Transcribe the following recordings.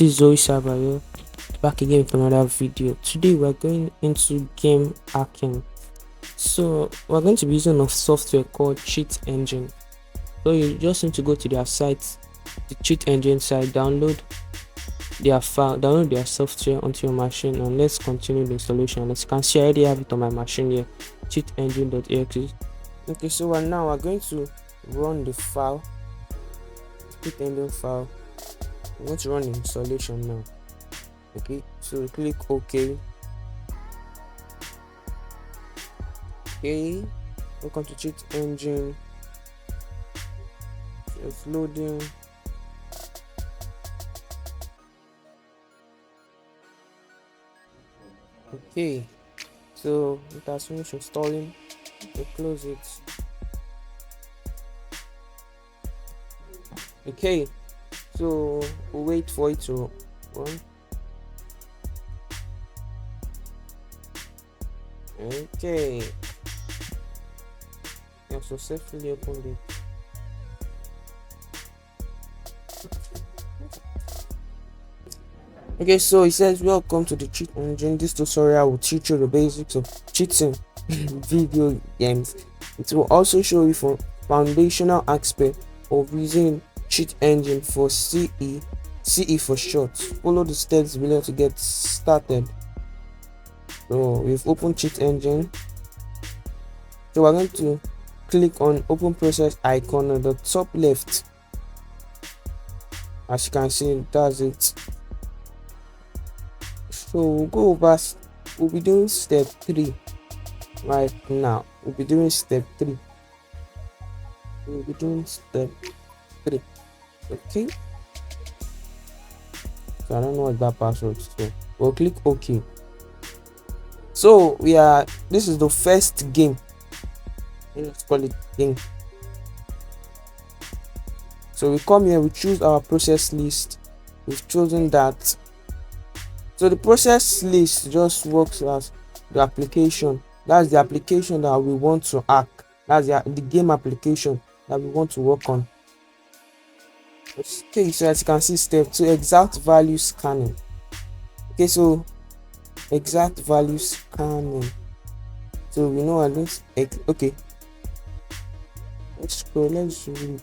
This is ZoeCyber here, back again with another video. Today we're going into game hacking. So we're going to be using a software called Cheat Engine. So you just need to go to their site, the Cheat Engine site, download their file, download their software onto your machine, and let's continue the installation. As you can see, I already have it on my machine here, cheatengine.exe. Okay, so we're going to run the file, Cheat Engine file. I'm going to run the installation now. Okay, so click OK. Okay, welcome to Cheat Engine. It's loading. Okay, so it has finished installing. We'll close it. Okay, so we'll wait for it to run. Okay, yeah, so safely opened it. Okay, so it says welcome to the Cheat Engine. This tutorial will teach you the basics of cheating video games. It will also show you for foundational aspect of using Cheat Engine for CE for short. Follow the steps below to get started. So we've opened Cheat Engine. So we're going to click on open process icon on the top left. As you can see, that's it. So we'll go over, we'll be doing step 3 right now. We'll be doing step 3. Okay, so I don't know what that password is, so we'll click OK. So this is the first game. Let's call it game. So we come here, we choose our process list. We've chosen that. So the process list just works as the application. That's the application that we want to hack. That's the game application that we want to work on. Okay, so as you can see, step 2, exact value scanning. Okay, so exact value scanning. So we know at least. Okay, let's go. Let's read.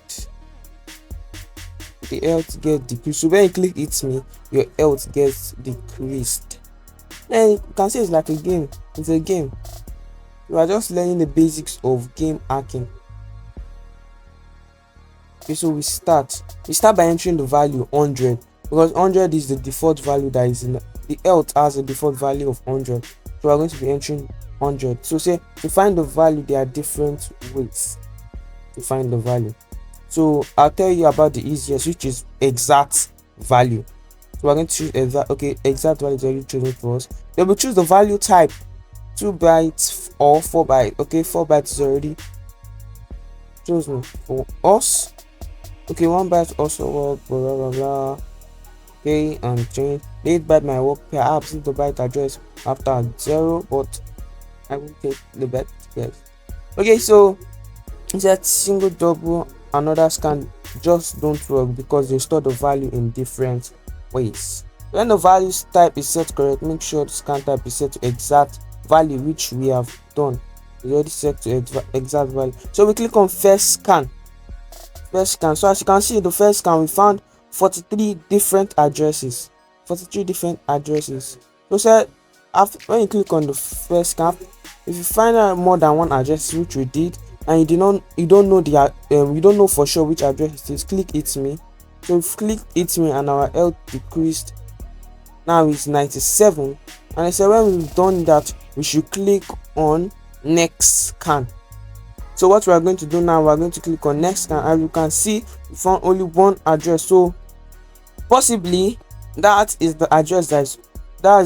The health gets decreased. So when you click "It's me," your health gets decreased. And you can see it's like a game. It's a game. You are just learning the basics of game hacking. Okay, so we start by entering the value 100, because 100 is the default value that is in the health has a default value of 100. So we're going to be entering 100. So say to find the value, there are different ways to find the value. So I'll tell you about the easiest, which is exact value. So we're going to choose exact value is already chosen for us. Then we choose the value type, 2 bytes or 4 bytes. Okay, 4 bytes is already chosen for us. Okay, 1 byte also work, blah blah blah. Okay, and change. 8 byte might work. Perhaps if the byte address after 0, but I will take the byte. Yes. Okay, so it's a single, double, another scan just don't work because they store the value in different ways. When the value type is set correct, make sure the scan type is set to exact value, which we have done. We already set to exact value. So we click on first scan. So as you can see, the first scan we found 43 different addresses. So say when you click on the first scan, if you find out more than one address, which we did, and you don't know for sure which address it is, click "It's me." So we've clicked "It's me" and our health decreased. Now it's 97. And I said when we've done that, we should click on next scan. So what we are going to do now, we are going to click on next scan, and you can see we found only one address. So possibly that is the address that's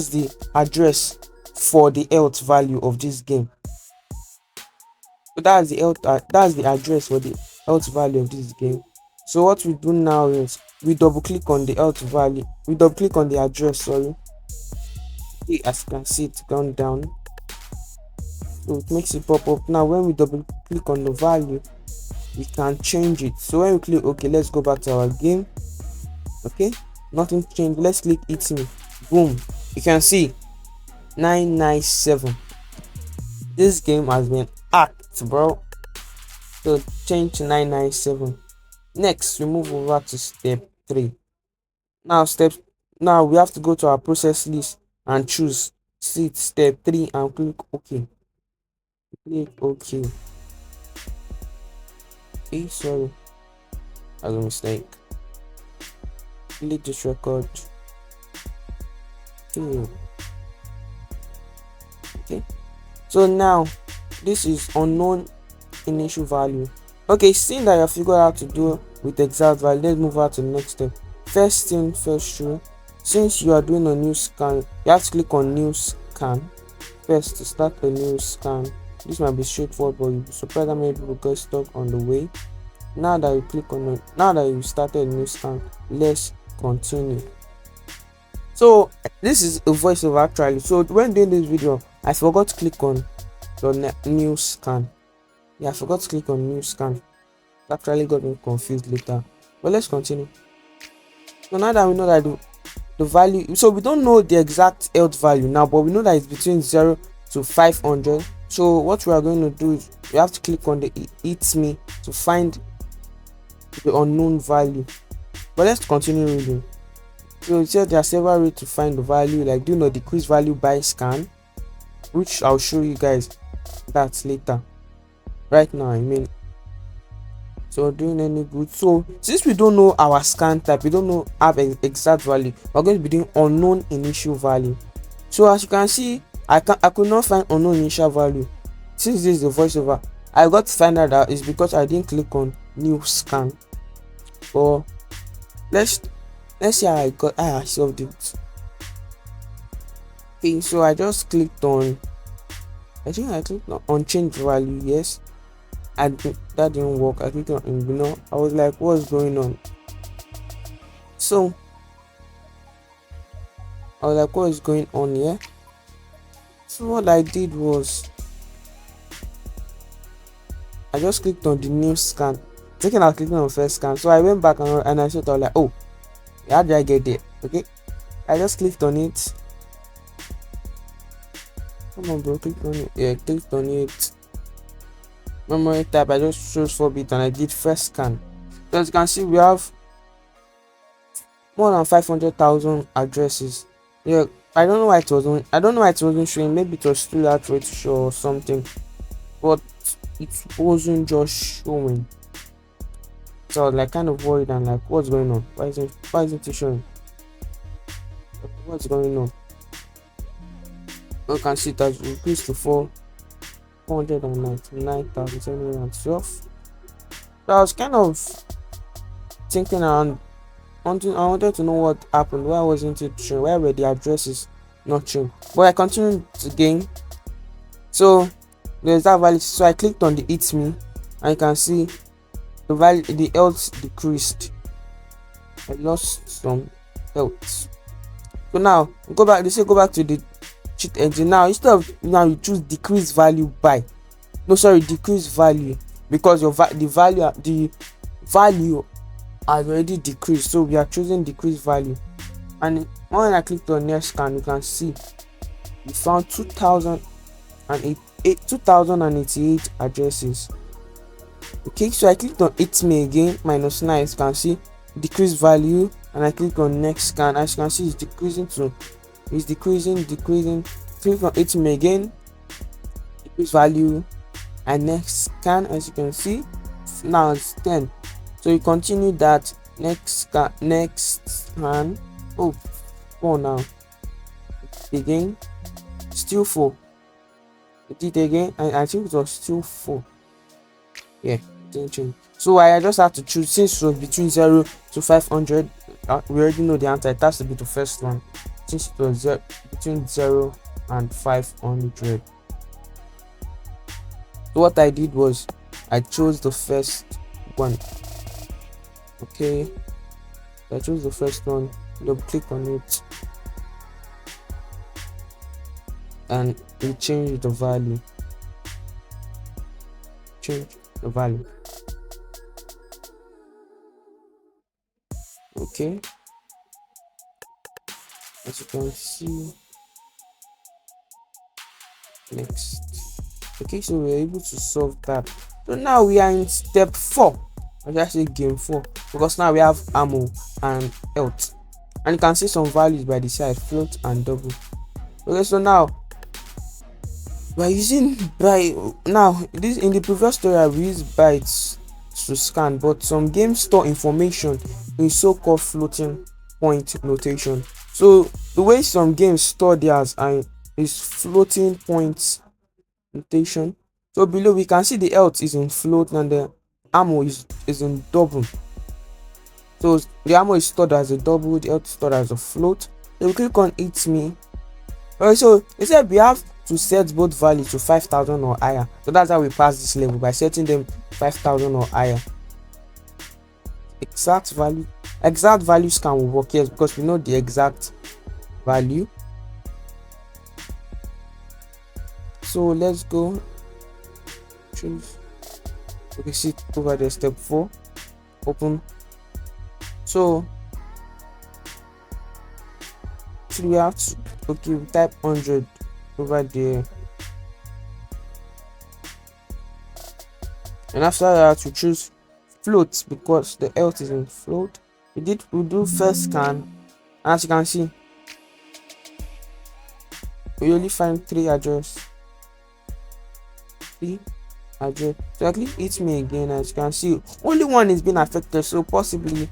the address for the health value of this game. So that's the address for the health value of this game. So what we do now is we double click on the health value. We double click on the address. Sorry. Okay, as you can see, it's gone down. So it makes it pop up. Now when we double click on the value, we can change it. So when we click OK, let's go back to our game. Okay, nothing changed. Let's click it me. Boom, you can see 997. This game has been hacked, bro. So change to 997. Next, we move over to step 3. Now now we have to go to our process list and choose step 3 and click OK. Click OK. Okay, sorry, that was a mistake. Delete this record. Okay. So now this is unknown initial value. Okay, seeing that you have figured out to do with exact value, let's move on to the next step. First thing first, true. Since you are doing a new scan, you have to click on new scan first to start a new scan. This might be straightforward, but you'll be surprised how many people get stuck on the way. Now that you click on it, now that you started a new scan, let's continue. So this is a voiceover actually. So when doing this video, I forgot to click on the new scan. Yeah, I forgot to click on new scan. It actually got me confused later, but let's continue. So now that we know that the value, so we don't know the exact health value now, but we know that it's between 0 to 500. So what we are going to do is we have to click on the it's me to find the unknown value. But let's continue reading. So it said there are several ways to find the value, like do not decrease value by scan, which I'll show you guys that later. Right now, I mean. So doing any good. So since we don't know our scan type, we don't know have exact value, we're going to be doing unknown initial value. So as you can see, I could not find unknown initial value. Since this is the voiceover, I got to find out that it's because I didn't click on new scan. Or let's see how I solved it. Okay, so I just clicked on, I think I clicked on change value. Yes, and that didn't work. I clicked on ignore. I was like, what's going on? So I was like, what is going on here? So what I did was I just clicked on the new scan, thinking I was clicking on first scan. So I went back and I thought, I was like, oh, how did I get there? Okay, I just clicked on it. Come on, bro, click on it. Yeah, clicked on it. Memory type, I just chose 4-bit and I did first scan. So as you can see, we have more than 500,000 addresses. Yeah, I don't know why it wasn't showing. Maybe it was too late for it to show or something, but it wasn't just showing. So I was like kind of worried and like, what's going on? Why isn't it showing? What's going on? You can see it has increased to 499,712. So I was kind of thinking around. I wanted to know what happened. Why wasn't it showing? Why were the addresses not showing? But I continued the game. So there's that value. So I clicked on the it's me, and you can see the value, the health decreased. I lost some health. So now go back. They say go back to the cheat engine. Now instead of you choose decrease value by. No, sorry, decrease value, because the value has already decreased. So we are choosing decrease value. And when I clicked on next scan, you can see we found 2088 addresses. Okay, so I clicked on it's me again, -9. As you can see, decrease value, and I click on next scan. As you can see, it's decreasing. Click on it's me again, decrease value, and next scan. As you can see, now it's 10. So you continue that, next scan. Oh, 4 now. Again, still 4. Did it again, and I think it was still 4. Yeah, didn't change. So I just have to choose, since it was between 0 to 500. We already know the answer. It has to be the first one, since it was between 0 and 500. So what I did was I chose the first one. Okay, so I chose the first one, double click on it, and we change the value. Okay, as you can see. Next. Okay, so we're able to solve that. So now we are in step 4. I just say game 4, because now we have ammo and health, and you can see some values by the side, float and double. Okay, so now we're using this in the previous tutorial we used bytes to scan, but some games store information in so-called floating point notation. So the way some games store theirs is floating point notation. So below we can see the health is in float and the ammo is in double. So the ammo is stored as a double, the health is stored as a float. So we click on Eat Me. Okay, so it said we have to set both values to 5,000 or higher. So that's how we pass this level, by setting them 5,000 or higher. Exact values can work, yes, because we know the exact value. So let's go choose. Okay, see over there, step 4, open. So we have to, okay, we type 100 over there, and after that we choose float because the health is in float. We do first scan, and as you can see we only find 3 address. So I click Eat Me again, as you can see only one is being affected, so possibly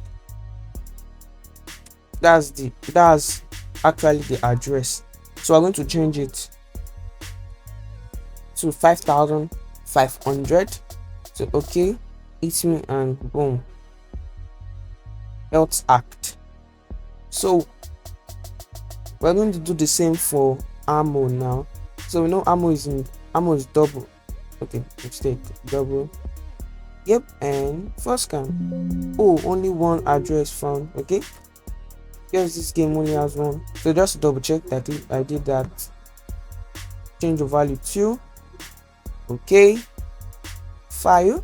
that's actually the address. So I'm going to change it to 5,500. So okay, Eat Me, and boom, health act. So we're going to do the same for ammo now. So we know ammo is double. Okay, mistake, double. Yep, and first scan. Oh, only one address found. Okay, yes, this game only has one. So just to double check that I did that. Change the value to, okay, file,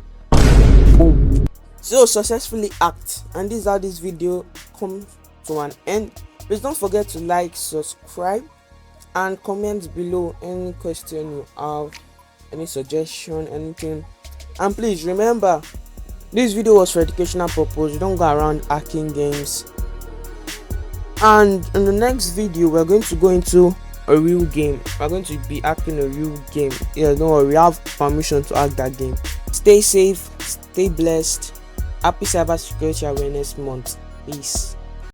boom. So successfully hacked, and this is how this video comes to an end. Please don't forget to like, subscribe, and comment below any question you have, any suggestion, anything. And please remember, this video was for educational purpose. You don't go around hacking games. And in the next video we're going to go into a real game. We're going to be hacking a real game. Yeah, don't worry, we have permission to hack that game. Stay safe, stay blessed. Happy Cyber Security Awareness Month. Peace.